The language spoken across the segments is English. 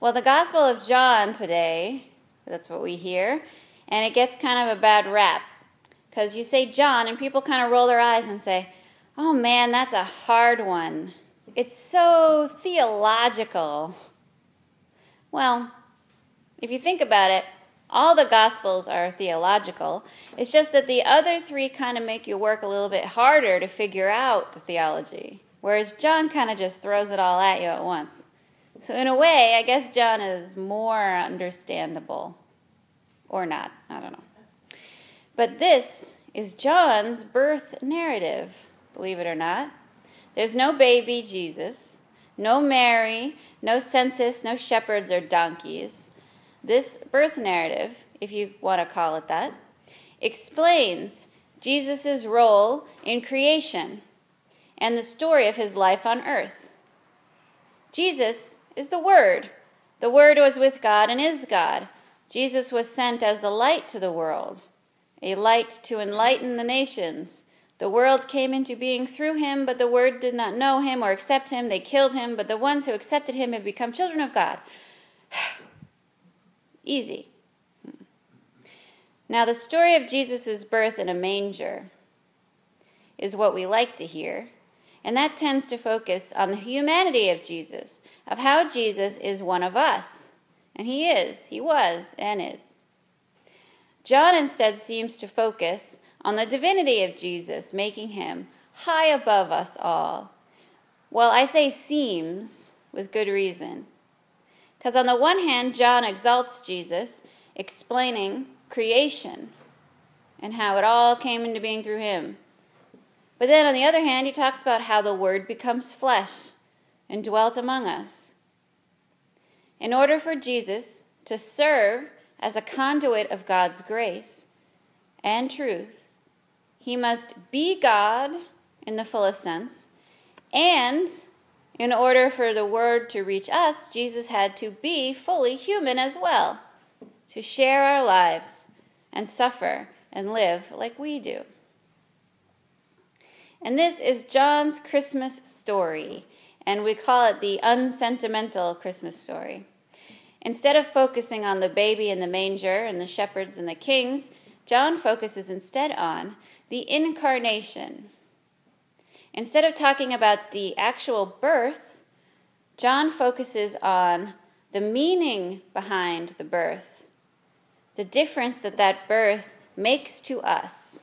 Well, the Gospel of John today, that's what we hear, and it gets kind of a bad rap. Because you say John, and people kind of roll their eyes and say, oh man, that's a hard one. It's so theological. Well, if you think about it, all the Gospels are theological. It's just that the other three kind of make you work a little bit harder to figure out the theology, whereas John kind of just throws it all at you at once. So in a way, I guess John is more understandable. Or not, I don't know. But this is John's birth narrative, believe it or not. There's no baby Jesus, no Mary, no census, no shepherds or donkeys. This birth narrative, if you want to call it that, explains Jesus' role in creation and the story of his life on earth. Jesus is the Word. The Word was with God and is God. Jesus was sent as a light to the world, a light to enlighten the nations. The world came into being through him, but the Word did not know him or accept him. They killed him, but the ones who accepted him have become children of God. Easy. Now, the story of Jesus' birth in a manger is what we like to hear, and that tends to focus on the humanity of Jesus, of how Jesus is one of us. And he was, and is. John instead seems to focus on the divinity of Jesus, making him high above us all. Well, I say seems with good reason. Because on the one hand, John exalts Jesus, explaining creation and how it all came into being through him. But then on the other hand, he talks about how the Word becomes flesh and dwelt among us. In order for Jesus to serve as a conduit of God's grace and truth, he must be God in the fullest sense, and in order for the Word to reach us, Jesus had to be fully human as well, to share our lives and suffer and live like we do. And this is John's Christmas story, and we call it the unsentimental Christmas story. Instead of focusing on the baby in the manger and the shepherds and the kings, John focuses instead on the incarnation. Instead of talking about the actual birth, John focuses on the meaning behind the birth, the difference that that birth makes to us.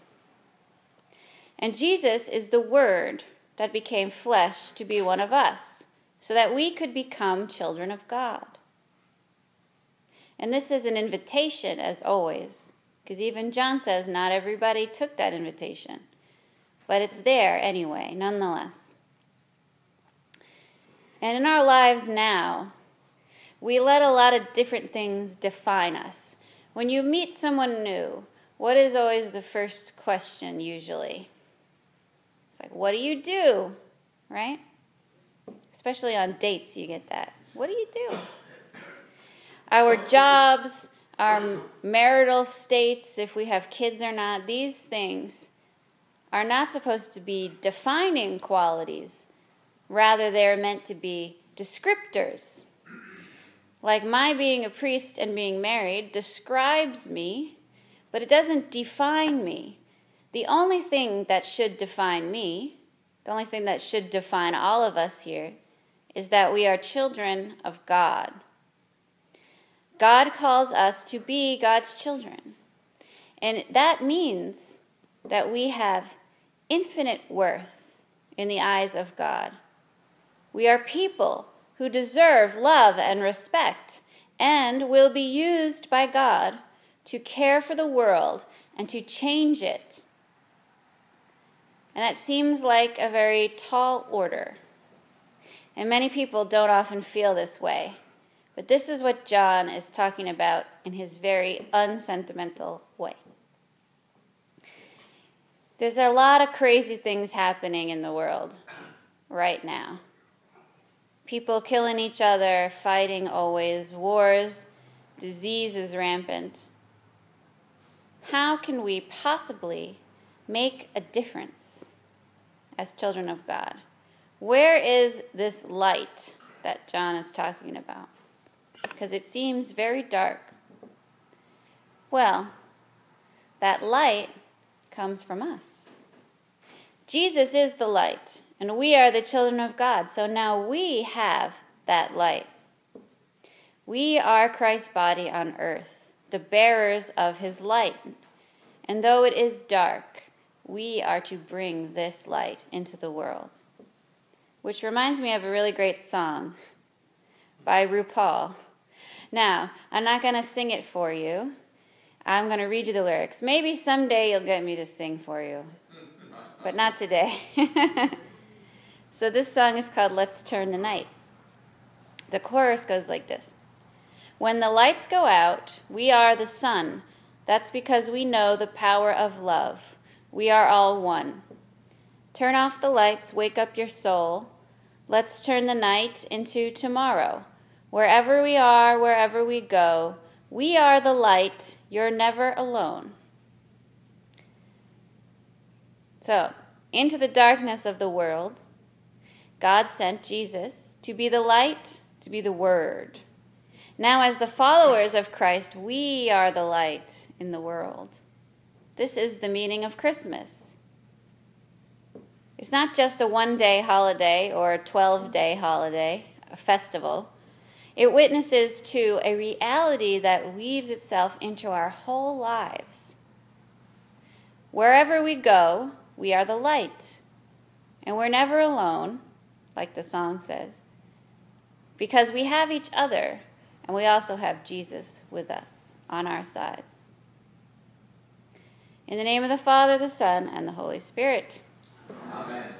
And Jesus is the Word that became flesh to be one of us, so that we could become children of God. And this is an invitation, as always, because even John says not everybody took that invitation. But it's there anyway, nonetheless. And in our lives now, we let a lot of different things define us. When you meet someone new, what is always the first question usually? It's like, what do you do? Right? Especially on dates, you get that. What do you do? Our jobs, our marital states, if we have kids or not, these things are not supposed to be defining qualities. Rather, they're meant to be descriptors. Like my being a priest and being married describes me, but it doesn't define me. The only thing that should define me, the only thing that should define all of us here, is that we are children of God. God calls us to be God's children. And that means that we have infinite worth in the eyes of God. We are people who deserve love and respect and will be used by God to care for the world and to change it. And that seems like a very tall order. And many people don't often feel this way. But this is what John is talking about in his very unsentimental way. There's a lot of crazy things happening in the world right now. People killing each other, fighting always, wars, disease is rampant. How can we possibly make a difference as children of God? Where is this light that John is talking about? because it seems very dark. Well, that light comes from us. Jesus is the light, and we are the children of God, so now we have that light. We are Christ's body on earth, the bearers of his light. And though it is dark, we are to bring this light into the world. Which reminds me of a really great song by RuPaul. Now, I'm not going to sing it for you. I'm going to read you the lyrics. Maybe someday you'll get me to sing for you, but not today. So this song is called Let's Turn the Night. The chorus goes like this. When the lights go out, we are the sun. That's because we know the power of love. We are all one. Turn off the lights, wake up your soul. Let's turn the night into tomorrow. Wherever we are, wherever we go, we are the light. You're never alone. So, into the darkness of the world, God sent Jesus to be the light, to be the Word. Now, as the followers of Christ, we are the light in the world. This is the meaning of Christmas. It's not just a one-day holiday or a 12-day holiday, a festival. It witnesses to a reality that weaves itself into our whole lives. Wherever we go, we are the light. And we're never alone, like the song says, because we have each other, and we also have Jesus with us on our sides. In the name of the Father, the Son, and the Holy Spirit. Amen.